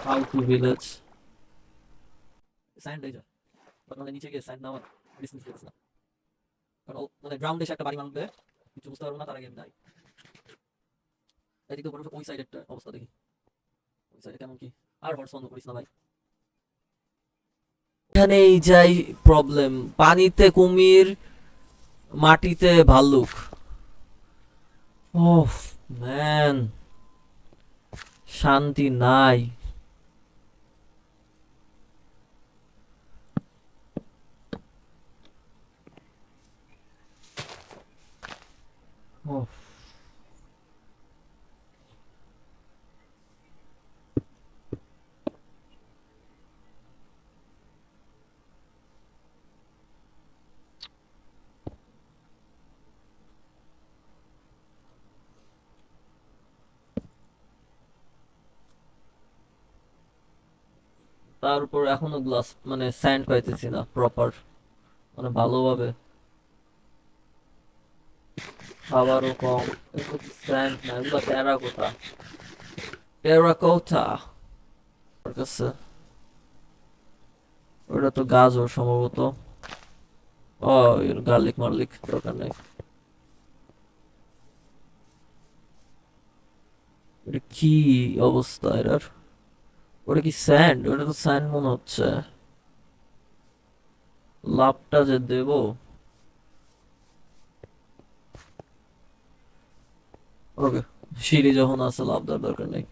How to village sand এই যা but মানে নিচে গিয়ে স্যান্ড নামার ডিসটেন্স দিতেছে না, কারণ মানে গ্রাউন্ডে এসে একটা বাড়ি মারবে কিছু বুঝতে পারবো না, তার আগে আমি যাই। এদিকে উপরে ওই সাইড একটা অবস্থা দেখি, ওই সাইডে কেমন কি। আর হর্স বন্ধ করিস না ভাই, এখানেই যাই প্রবলেম। পানিতে কুমির, মাটিতে ভাল্লুক। ওহ ম্যান, শান্তি নাই। ওহ, তার উপর এখনো গ্লাস মানে স্যান্ড পাইতেছি না প্রপার, মানে ভালোভাবে। খাবারও কম, এগুলো কি স্যান্ড না, এগুলো টেরাকোটা। টেরাকোটা ওর কাছে, ওটা তো গাজর সম্ভবত। ও গার্লিক মার্লিক দরকার নেই। এটা কি অবস্থা এটার? ওটা কি স্যান্ড? ওটা তো স্যান্ড মনে হচ্ছে। লাভটা যে দেব। ওকে, সিঁড়ি যখন আছে লাভ দেওয়ার দরকার নেই।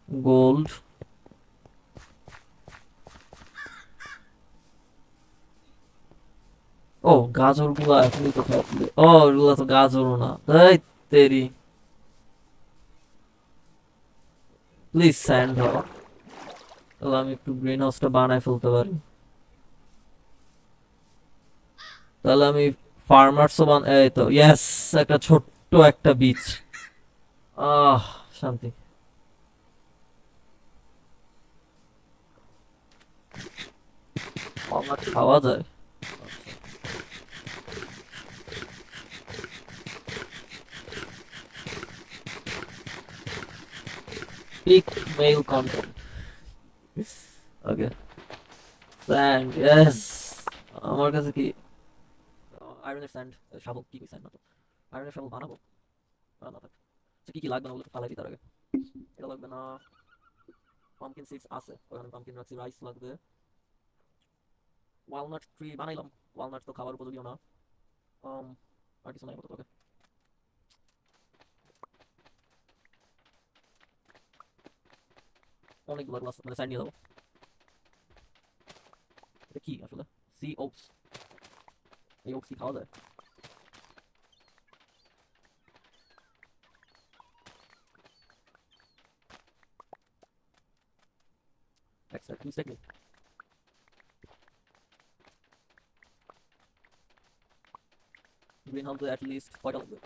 গোল্ড। ও গাজর গুলা এখনই তো থাকবে। ও এগুলা তো গাজরও না, তাই তেরি। প্লিজ স্যান্ড হও, তাহলে আমি একটু গ্রিন হাউসটা বানায় ফেলতে পারি। তাহলে আমি ফার্মার্সও এই তো ইয়েস, একটা ছোট্ট একটা বীজ। আহ শান্তি। আমার খাওয়া যায়? Peak male content. Okay, sand yes. আমার কাছে কি আয়রনের স্যান্ড, শাবল কি স্যান্ড না তো, আয়রনের শাবল বানাবো। না থাক, আচ্ছা কি কি লাগবে না বলে ফালাই দিই তার আগে। এটা লাগবে না, পাম্পকিন সিডস আছে ওখানে, পাম্পকিন রাখছি। রাইস লাগবে, ওয়ালনাট ট্রি বানাইলাম, ওয়ালনাট তো খাবার উপযোগীও না। um, আর কিছু নাই আপাতত। ওকে, অনেকগুলো গ্লাস মানে স্যান্ড নিয়ে যাবো। এটা কি আসলে? সি ওকস, এই ওকস কি খাওয়া যায়? Extract use technique. গ্রিন হাউসে অ্যাট লিস্ট কয়টা লাগবে?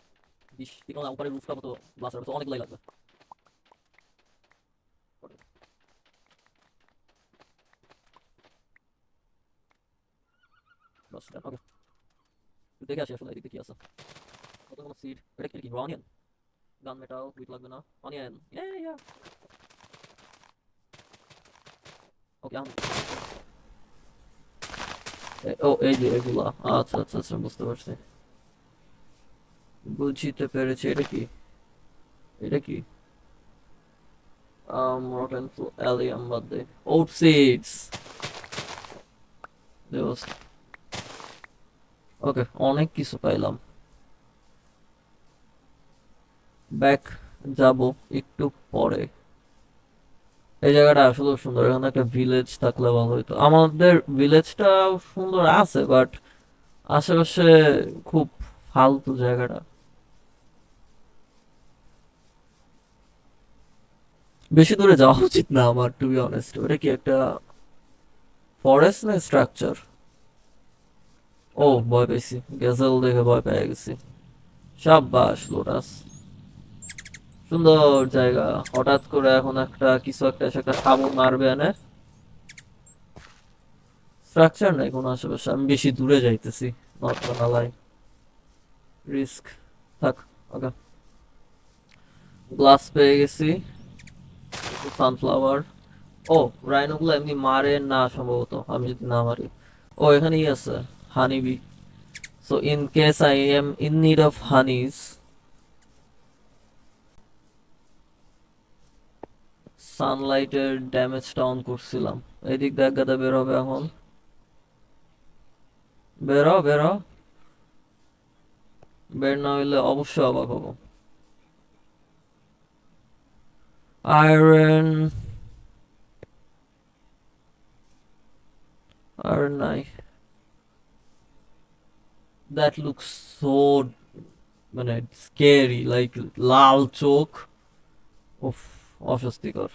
20 না, উপরে রুফটা মতো গ্লাস আছে, অনেকগুলাই লাগবে। বাস ওকে, দেখে আসি আসলে এদিকে কি আছে। কতগুলো সিড, এটা কি অনিয়ন? গান মেটাল উইট লাগবে না, অনিয়ন ইয়া। ওকে ও এই যে এগুলা, আচ্ছা আচ্ছা আচ্ছা বুঝতে পারছি, বুঝতে পেরেছি। এটা কি? এটা কি? রটেন অ্যালিয়াম বাদ দে, ওট সিডস। ওকে, অনেক কিছু পাইলাম। ব্যাক যাব একটু পরে। এই জায়গাটা আসলে সুন্দর, এখানে একটা ভিলেজ থাকলে ভালো হতো। আমাদের ভিলেজটা সুন্দর আছে বাট আশেপাশে খুব ফালতু জায়গাটা। বেশি দূরে যাওয়া উচিত না আমার, টু বি অনেস্ট। ওটা কি একটা ফরেস্ট না স্ট্রাকচার? ও ভয় পেয়েছি, গেজেল দেখে ভয় পেয়ে গেছি। সাব্বাস লোটাস, সুন্দর জায়গা। হঠাৎ করে এখন একটা কিছু একটা এসে একটা কামড় মারবে এনে। স্ট্রাকচার নাই কোনো আশেপাশে, আমি বেশি দূরে যাইতেছি। নট গনা লাই, রিস্ক থাক। ওকে, গ্লাস পেয়ে গেছি। সানফ্লাওয়ার। ও, রাইনোগুলো এমনি মারে না সম্ভবত, আমি যদি না মারি। ও, এখানেই আছে honeybee. So in case I am in need of honeys, সানলাইটের ড্যামেজটা অন করছিলাম। এদিক দেখ গাদা বের হবে এখন। বেরো বেরো, বের না হইলে অবশ্যই অবাক হবো। আয়রন, আর নাই। দ্যাট লুকস সো, মানে স্কেরি, লাইক লাল চোখ। উফ, অস্বস্তিকর।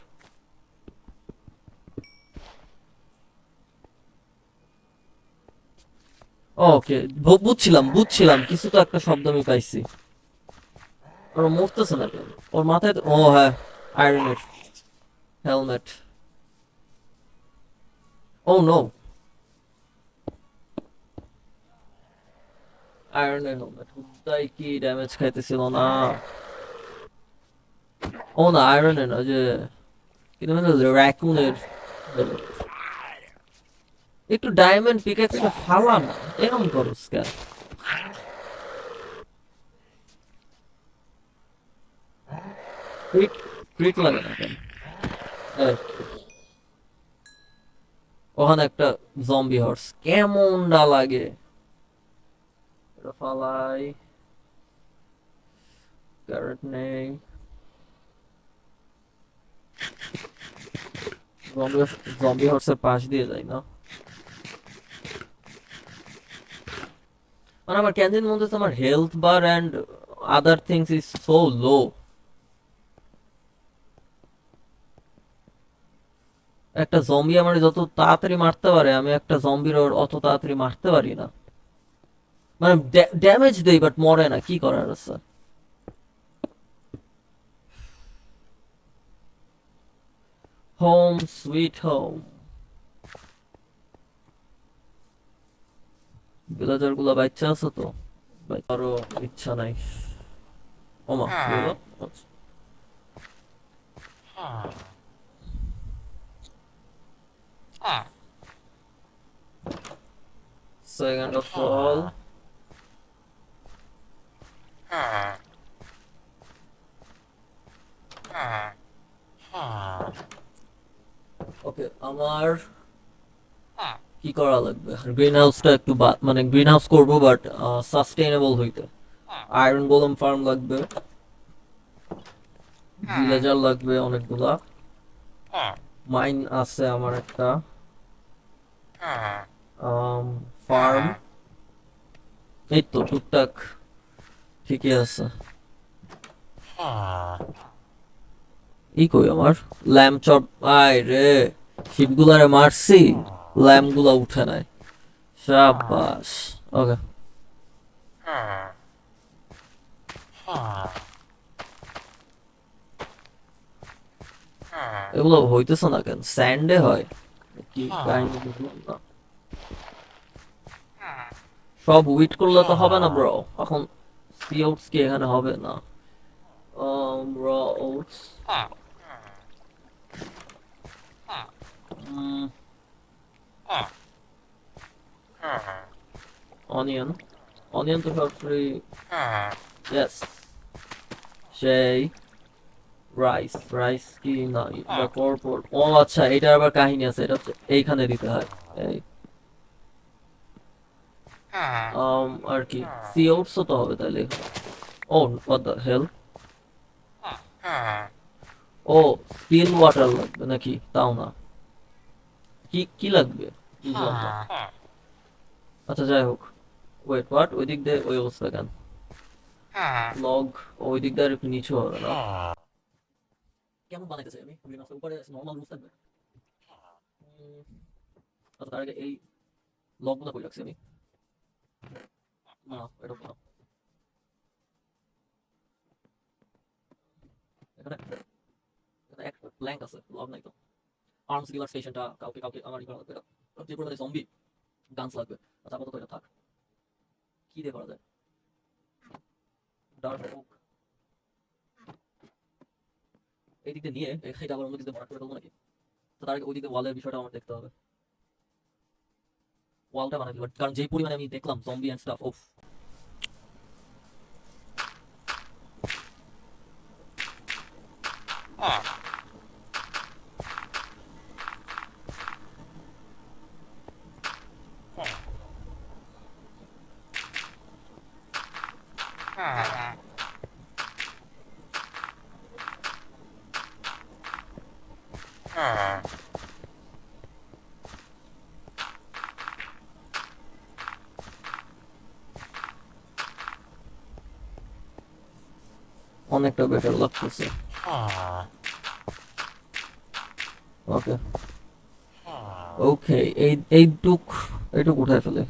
ওকে, বুঝছিলাম বুঝছিলাম, কিছু তো একটা শব্দ আমি পাইছি। ওর মরতেছে না কেন? ওর মাথায় ও হ্যাঁ, আয়রনের হেলমেট। ও নো, আয়রনের হেলমেট তাই কি ড্যামেজ খাইতেছিল না? ও না, আয়রনের না, যে কিন্তু র্যাকুনের। একটু ডায়মন্ড পিকেক্সটা ফালা না, এরকম করো কেন? ক্রিট, ক্রিট লাগে না কেন? এই, ওখানে একটা জম্বি হর্স, কেমনটা লাগে? এটা ফালাই, ক্যারেট নেই। জম্বি, জম্বি হর্সের পাশ দিয়ে যায় না? মানে আমার কেন দিন মধ্যে তোমার health bar and other things is so লো। একটা জম্বি আমার যত তাড়াতাড়ি মারতে পারে, আমি একটা জম্বির অত তাড়াতাড়ি মারতে পারি না। মানে ড্যামেজ দেই বাট মরে না, কি করার আছে? Home sweet home. ভিলেজার গুলা বাচ্চা আছে তো, আরো ইচ্ছা নাই। ওমা কি হলো? সেকেন্ড অফ অল, ওকে আমার কি করা লাগবে? গ্রিন হাউসটা একটু মানে গ্রিন হাউস করবো বাট সাস্টেইনেবল হইতে। আয়রন গোলেম ফার্ম লাগবে, ভিলেজার লাগবে অনেকগুলা, মাইন আছে আমার একটা, ফার্ম, এই তো টুকটাক ঠিকই আছে। ই কই আমার ল্যাম্প চপ? আয় রে, শিপগুলারে মারছি, ল্যাম্প গুলা উঠে নাই। সাবাস। ওকে, এগুলো হইতেছে না কেন? স্যান্ডে হয় কি কাহিনী বুঝলাম না। সব উইট করলে তো হবে না ব্রো, এখন সি ওটস কি এখানে হবে না? র ওটস, অনিয়ন, অনিয়ন তো সরাসরি, ইয়েস। সেই রাইস, রাইস কি না, বা পরপর। ও আচ্ছা, এটার আবার কাহিনী আছে, এটা হচ্ছে এইখানে দিতে হয়। এই আর কি, সি ওটসও তো হবে তাহলে। ও হোয়াট দ্য হেল, ও স্টিল ওয়াটার লাগবে নাকি? তাও না, কি কি লাগবে বুঝলাম না। আচ্ছা যাই হোক, ওয়েট হোয়াট, ওই দিক দিয়ে ওই অবস্থা কেন? লগ ওই দিক দিয়ে আর একটু নিচু হবে না? কেমন বানাইতেছে আমি গ্রিন হাউসের উপরে নরমাল রুফ থাকবে? আচ্ছা তার আগে এই লগ গুলো কই রাখছি আমি? না, এটা না, এখানে এখানে এক ব্ল্যাঙ্ক আছে, লগ নাই তো। আর্মস ডিলার স্টেশনটা কাউকে কাউকে আমার ই করা লাগবে, যে কোনো জম্বি গানস লাগবে। আচ্ছা আপাতত এটা থাক। কি দিয়ে করা যায়? ডার্ক ওক, এই দিক দিয়ে নিয়ে এটা আবার অন্য দিক দিয়ে ভরাট করে ফেলবো নাকি? তো তার আগে ওই দিক দিয়ে ওয়ালের বিষয়টা আমার দেখতে হবে। ওয়ালটা বানাই দিবো, কারণ যেই পরিমাণে আমি দেখলাম জম্বি অ্যান্ড স্টাফ, ওফ। অনেকটা বেটার লাগতেছে। ওকে ওকে, এইটুক উঠায় ফেলে।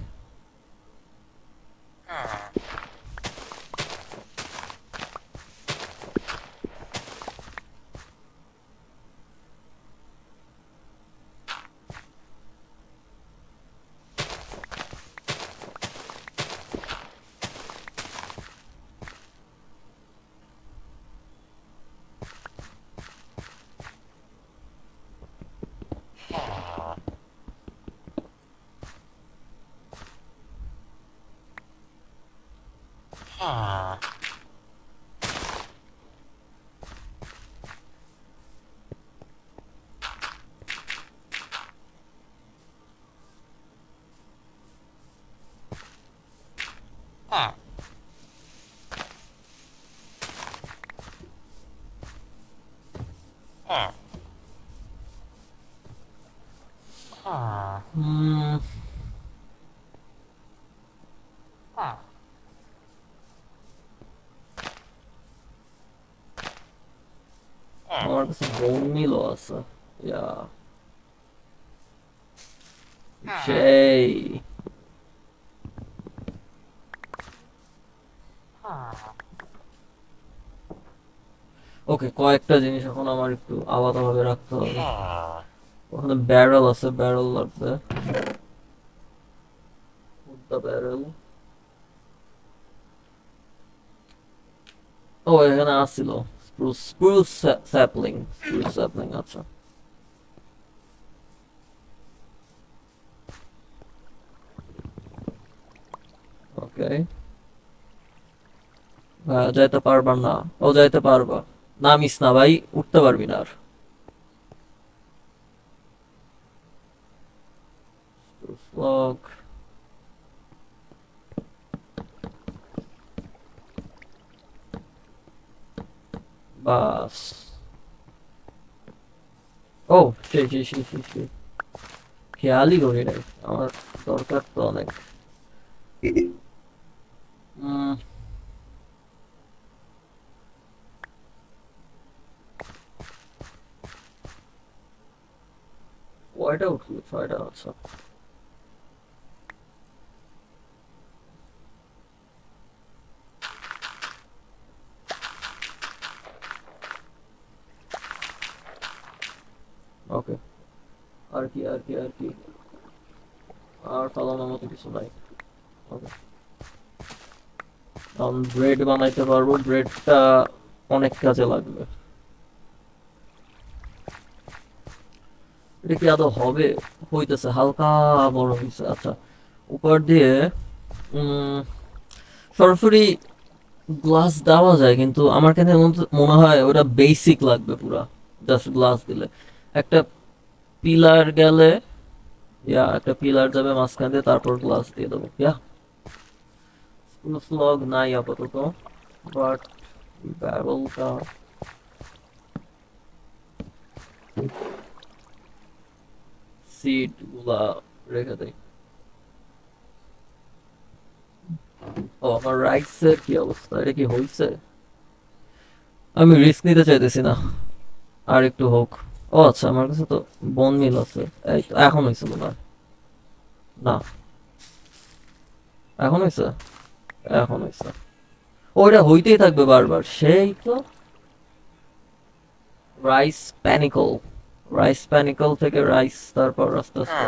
হুম, আমার কাছে বোন মিলও আছে। ইয়া, সেই। ওকে, কয়েকটা জিনিস এখন আমার একটু আলাদাভাবে রাখতে হবে। ওখানে ব্যারেল আছে, ব্যারেল লাগবে। The barrel. ও, এখানে আসছিল spruce spruce sapling, spruce sapling, আচ্ছা। ওকে, যাইতে পারবা না? ও, যাইতে পারবা। নামিস না ভাই, উঠতে পারবি না আর। লক। বাস। ও, সেই খেয়ালই করি নাই। আমার দরকার তো অনেক। উম, কয়টা উঠলো? 6টা, আচ্ছা। ওকে, আর কি আর ফালানোর মতো কিছু নাই। ওকে, এখন ব্রেড বানাইতে পারবো, ব্রেডটা অনেক কাজে লাগবে। এটা কি আদৌ হবে? হইতেছে, হালকা বড় হইছে, আচ্ছা। উপর দিয়ে উম সরাসরি গ্লাস দেওয়া যায়, কিন্তু আমার কাছে মনে হয় ওটা বেসিক লাগবে পুরা, জাস্ট গ্লাস দিলে। একটা পিলার গেলে, একটা পিলার যাবে মাঝখান দিয়ে, তারপর গ্লাস দিয়ে দেবো। স্লগ নাই আপাতত, বাট ব্যারলটা সিট গুলা রেখে দেয়। ও, আমার রাইসের কি অবস্থা? এটা কি হয়েছে? আমি রিস্ক নিতে চাইতেছি না, আর একটু হোক। ও আচ্ছা, আমার কাছে তো বন মিল আছে। এই তো, এখন হয়েছে মনে হয়। না, এখন হয়েছে, এখন হয়েছে। ওইটা হইতেই থাকবে বারবার, সেই তো। রাইস প্যানিকল, রাইস প্যানিকল থেকে রাইস, তারপর আস্তে আস্তে।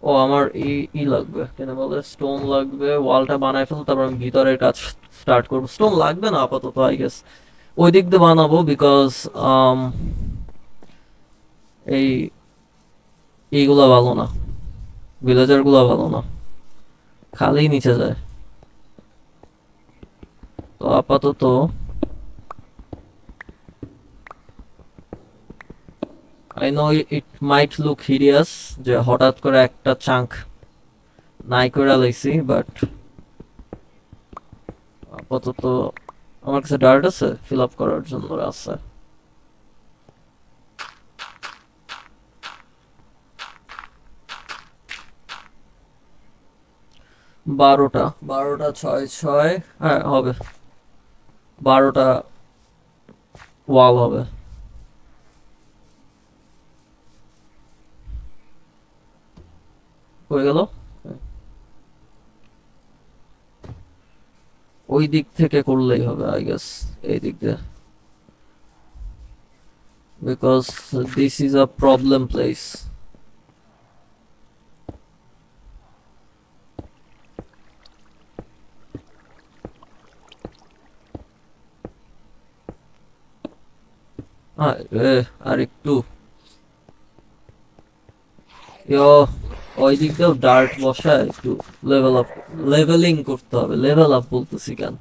ও আমার ই লাগবে, কেন বলে স্টোন লাগবে, ওয়ালটা বানায় ফেল, তারপর আমি ভিতরের কাজ স্টার্ট করবো। স্টোন লাগবে না আপাতত, আই গেস ওই দিক দিয়ে বানাবো, বিকজ এই এইগুলা ভালো না, ভিলেজার গুলা ভালো না, খালি নিচে যায়। তো আপাতত I know it might look hideous যে হঠাৎ করে একটা চাঙ্ক নাই করে লাইছি, বাট আপাতত আমার কাছে ডার্ট আছে ফিল আপ করার জন্য আছে। 12টা, 12টা 6 6, হ্যাঁ হবে, 12টা ওয়াল হবে। হয়ে গেল। ওই দিক থেকে করলেই হবে আই গেস, এই দিক দিয়ে, because this is a problem place. হ্যাঁ আর একটু ইয়ো, ওই দিক দিয়েও ডার্ট বসায় একটু লেভেল আপ, লেভেলিং করতে হবে, লেভেল আপ বলতেছি কেন,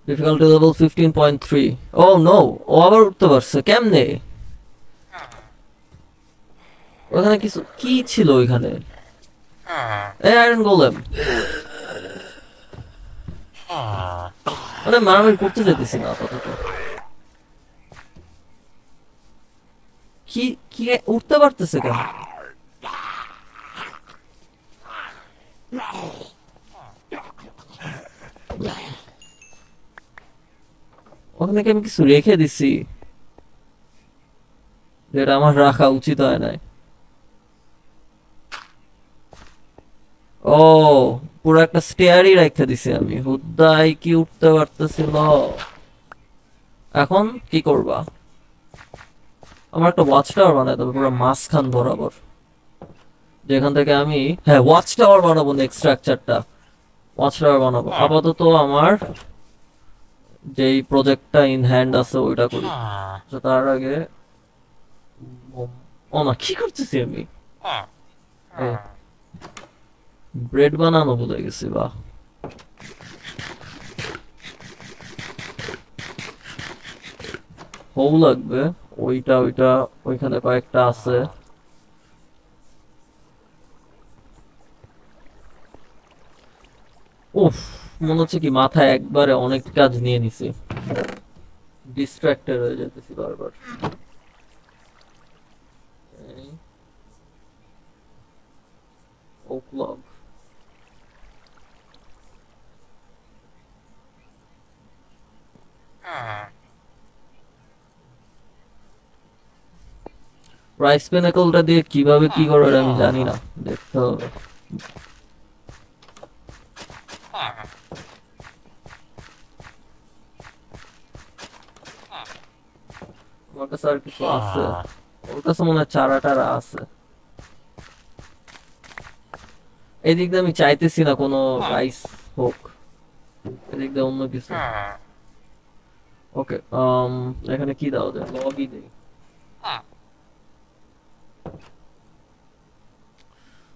ডিফিকাল্টি লেভেল 15.3। ও নো, ও আবার উঠতে পারছে কেমনে? ওখানে কিছু কি ছিল ওইখানে? এই আয়রন গোলেম, মানে মারামারি করতে যেতেছি না আপাতত। কি কি উঠতে পারতেছে কেন? ওখানে কি আমি কিছু রেখে দিছি যেটা আমার রাখা উচিত হয় নাই? ও, পুরো একটা স্টেয়ারই রেখে দিছি আমি, হুদ্দাই কি উঠতে পারতেছিল। এখন কি করবা? আমার একটা ওয়াচ টাওয়ার বানাই দেবে পুরো মাঝখান বরাবর, যেখান থেকে আমি, হ্যাঁ ওয়াচ টাওয়ার বানাবো, নেক্সট স্ট্রাকচারটা ওয়াচ টাওয়ার বানাবো। আপাতত আমার যেই প্রজেক্টটা ইন হ্যান্ড আছে ওইটা করি। তো তার আগে ও না, কি করতেছি আমি? ব্রেড বানানো ভুলে গেছি, বা হৌ লাগবে, ওইটা ওইটা ওইখানে কয়েকটা আছে। উফ, মনে হচ্ছে কি মাথায় একবারে অনেক কাজ নিয়ে নিছি, ডিস্ট্রাক্টেড হয়ে যেতেছি বারবার। ওক লগ, রাইস পেনাকলটা দিয়ে কিভাবে কি করবে আমি জানি না, দেখতে হবে। আমার কাছে আর কিছু আছে, ওর কাছে মনে হয় চারা টারা আছে। এই দিক দিয়ে আমি চাইতেছি না কোনো রাইস হোক, এদিক দিয়ে অন্য কিছু। ওকে, এখানে কি দাও যায়, লগই দেই।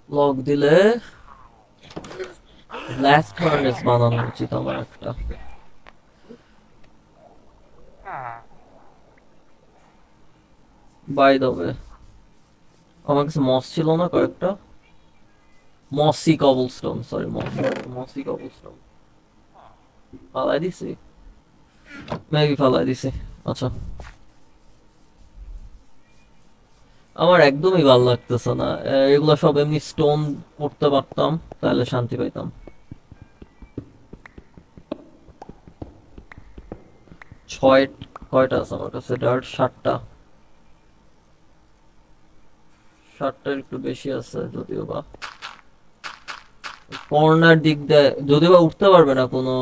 লগ দিলে লাস্ট ফার্নেস বানানো উচিত আমার একটা। বাই দ্য ওয়ে, আমার কাছে মস ছিল না কয়েকটা, মসি কবলস্টোন, সরি মসি কবলস্টোন ফালাই দিছি, মেবি ফালাই দিছি। আচ্ছা, আমার একদমই ভালো লাগতেছে না, এগুলো সব এমনি স্টোন করতে পারতাম তাহলে শান্তি পাইতাম। ছয়, কয়টা আছে আমার কাছে ডার্ট? 7টা, 7টার একটু বেশি আছে যদিও বা। কর্নার দিক দিয়ে যদিও বা উঠতে পারবে না কোনো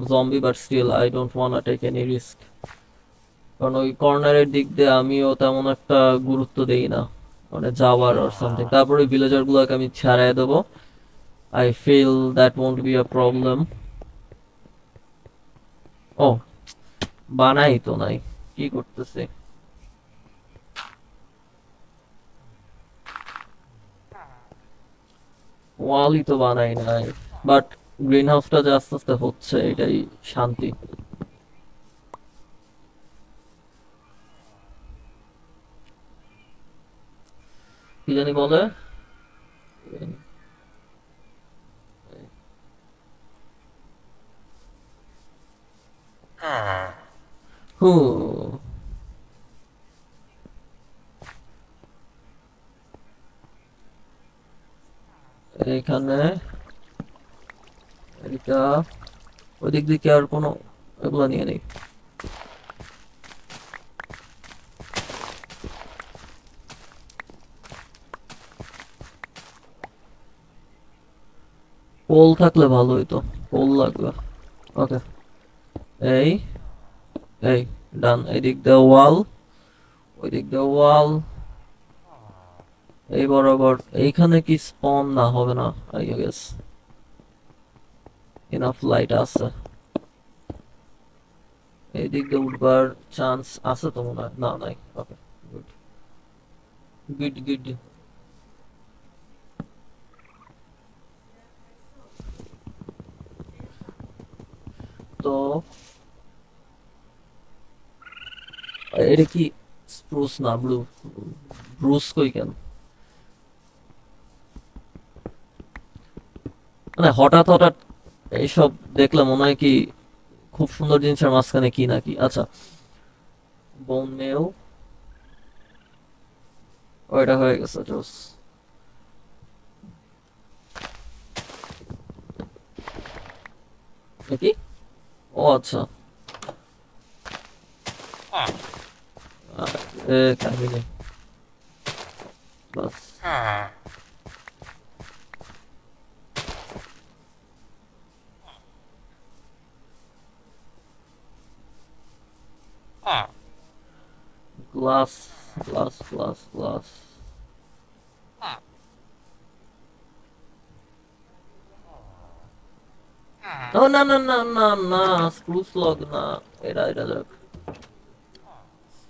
zombie, but still I don't wanna take any risk, কারণ ওই কর্নারের দিক দিয়ে আমিও তেমন একটা গুরুত্ব দেই না মানে যাওয়ার অর সামথিং, তারপরে ভিলেজার গুলোকে আমি ছাড়াই দেবো। I feel that won't be a problem. ও, বানাই তো নাই, কি করতেছে? ওয়ালই তো বানাই নাই, বাট গ্রিন হাউসটা যে আস্তে আস্তে হচ্ছে এটাই শান্তি। কি জানি বলে। হু, এখানে এটা ওই দিক দিয়ে কি আর কোনো এগুলা নিয়ে নেই। পোল থাকলে ভালো হইতো, পোল লাগবে। ওকে, এই এই ডান, এদিক দিয়ে ওয়াল, ওই দিক দিয়ে ওয়াল, এই বরাবর। এইখানে কি স্পন না হবে না? আই গেস ইনাফ লাইট আছে। এই দিক দিয়ে উঠবার চান্স আছে তো মনে হয়, না নাই। ওকে, গুড গুড গুড। তো এটা কি স্প্রুস না ব্লু? ব্রুস কই কেন? মানে হঠাৎ হঠাৎ এইসব দেখলে মনে হয় কি খুব সুন্দর জিনিসের মাঝখানে কি নাকি। আচ্ছা, বোন মেল, ওইটা হয়ে গেছে জোস। কি? ও আচ্ছা, এ কাহিনী বাস। Glass glass glass glass. ও না না না না না, স্প্রুস লগ না। এটা যাক,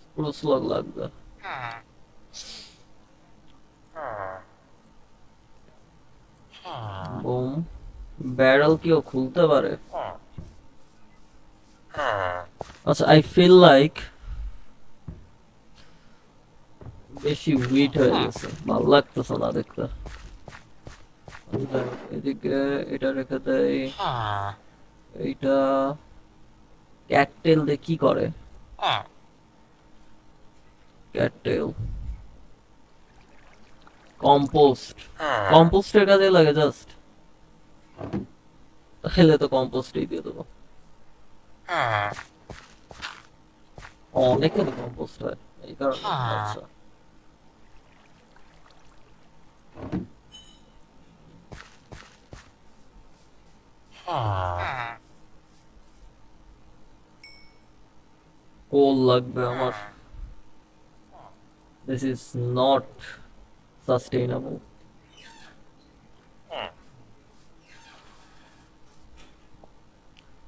স্প্রুস লগ লাগবে। বুম, ব্যারেল কেউ খুলতে পারে? আচ্ছা, আই ফিল লাইক বেশি উইট হয়ে গেছে, ভালো লাগতেছে না দেখতে। আচ্ছা, এদিকে এটা রেখে দেই। এইটা ক্যাটটেল দিয়ে কি করে? ক্যাটটেল কম্পোস্ট, কম্পোস্টের কাজে লাগে জাস্ট। তাহলে তো কম্পোস্টই দিয়ে দেবো। অনেকখানি কম্পোস্ট হয় এই কারণে। আচ্ছা, কোল লাগবে আমার। This is not sustainable.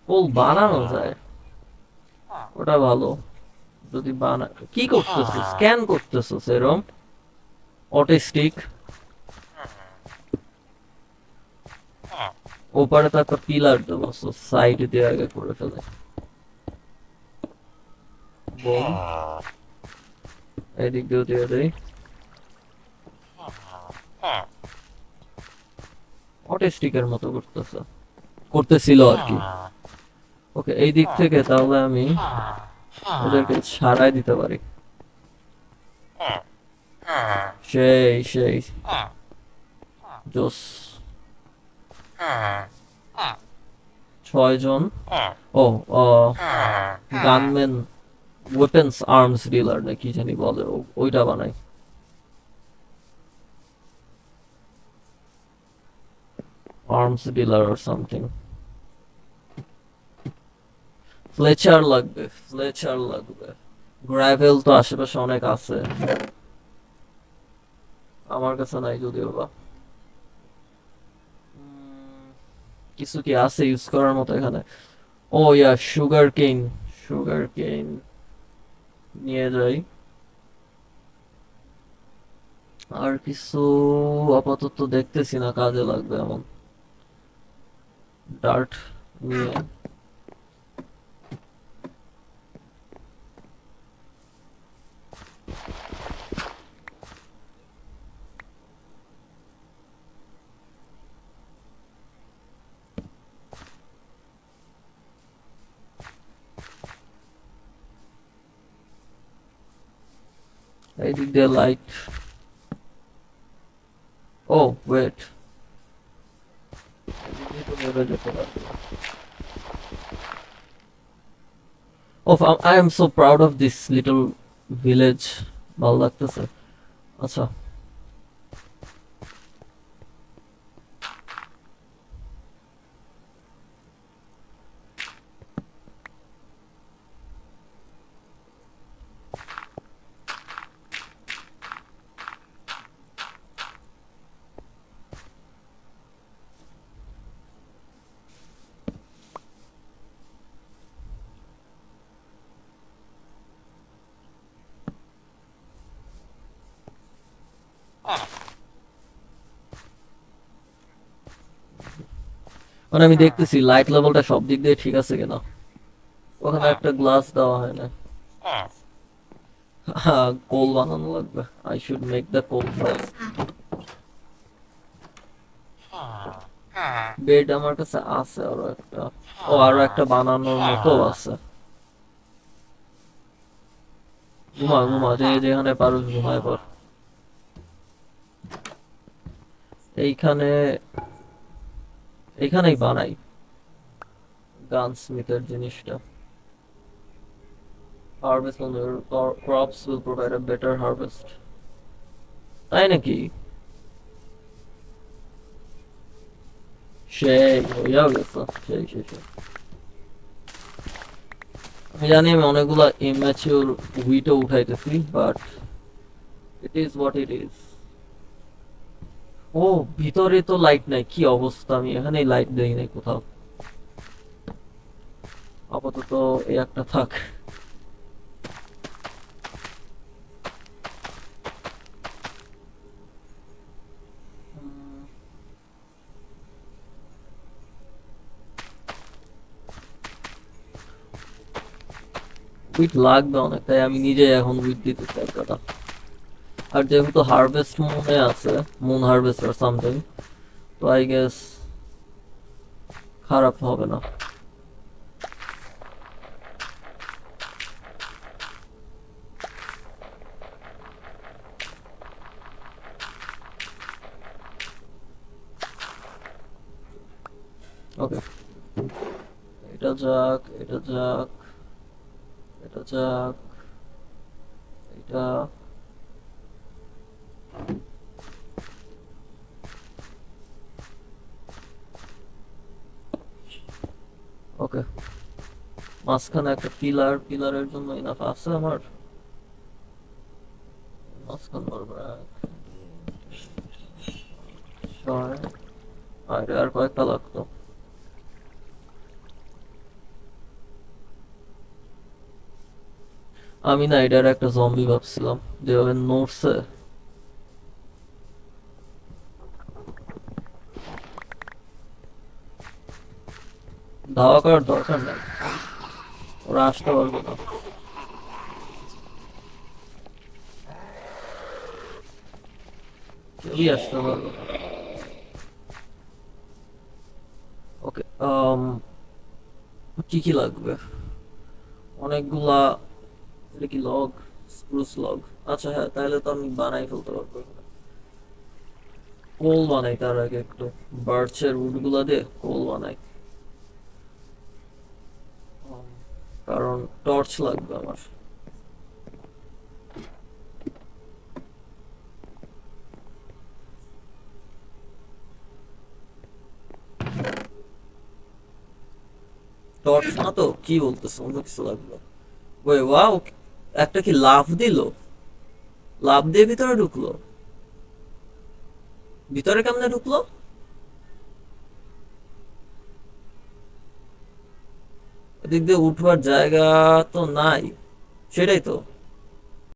Coal বানানো যায়, ওটা ভালো। যদি বানা, কি করতেছিস? স্ক্যান করতেছিস এরম অটিস্টিক? ওপারে তো একটা পিলার দেবো, সাইড দিয়ে আগে করে ফেলে। বোম, এদিক দিয়েও দিয়ে দেই। অটিস্টিকের মতো করতেছে, করতেছিল আর কি। ওকে, এই দিক থেকে তাহলে আমি ওদেরকে ছাড়াই দিতে পারি। সেই সেই জোস। 6 জন। ও, গানম্যান, ওয়েপন্স আর্মস ডিলার না কি জানি বলে, ওইটা বানাই। Arms dealer or something. Fletcher লাগবে, ফ্লেচার লাগবে। গ্রাভেল তো আশেপাশে অনেক আছে। আমার কাছে নাই যদিও বা। কিছু কি আছে ইউজ করার মতো এখানে? ও ইয়া, সুগার কেন। সুগার কেন নিয়ে যাই। আর কিছু আপাতত দেখতেছি না কাজে লাগবে এমন। ডার্ট নিয়ে। এই দিক দিয়ে লাইট। ও ওয়েট, এদিক দিয়ে তো নেমে যেতে পারবে। ওফ, I am so proud of this little village. ভালো লাগতেছে। আচ্ছা, মানে আমি দেখতেছি লাইট লেভেলটা সব দিক দিয়ে ঠিক আছে কিনা। ওখানে একটা গ্লাস দেওয়া হয় না। হ্যাঁ, কোল বানানো লাগবে। I should make the coal first. Bed আমার কাছে আছে আরো একটা। ও, আরো একটা বানানোর মতো আছে। ঘুমা ঘুমা, যেখানে পারো ঘুমায় পর। এইখানে, এইখানেই বানাই গান স্মিথের জিনিসটা। Harvest on your crops will provide a better harvest. তাই নাকি? সেই হইয়াও গেছে। সেই সেই সেই। আমি জানি আমি অনেকগুলা ইম্যাচিউর উইটও উঠাইতেছি, but it is what it is. ও, ভিতরে তো লাইট নাই, কি অবস্থা! আমি এখানেই লাইট দেই নাই কোথাও। আপাতত এই একটা থাক। উইট লাগবে অনেক, তাই আমি নিজে এখন উইট দিতে চাই কথা। আর যেহেতু হারভেস্ট মুনে আছে, মুন হারভেস্ট আর সামথিং, তো আই গেস খারাপ হবে না। ওকে, এটা যাক, এটা যাক, এটা যাক, এটা। ওকে, মাঝখানে একটা পিলার, পিলারের জন্য ইনাফ আছে আমার। মাঝখান বরাবর ছয়। আর কয়েকটা লাগতো। আমি না এটার একটা জম্বি ভাবছিলাম, যেভাবে নড়ছে। ধাওয়া করার দরকার নাই, ওরা আসতে পারবে না। কেউই আসতে পারবে না। ওকে, কি কি লাগবে? অনেকগুলা। এটা কি লগ? Spruce log. আচ্ছা হ্যাঁ, তাহলে তো আমি বানাই ফেলতে পারবো। কোল বানাই তার আগে একটু। বার্চের উড গুলা দিয়ে কোল বানাই। কারণ টর্চ লাগবে আমার। টর্চ না তো, কি বলতেছে, অন্য কিছু লাগবে। ওই ওয়াও, একটা কি লাফ দিল? লাফ দিয়ে ভিতরে ঢুকলো? ভিতরে কেমনে ঢুকলো? এদিক দিয়ে উঠবার জায়গা তো নাই। সেটাই তো।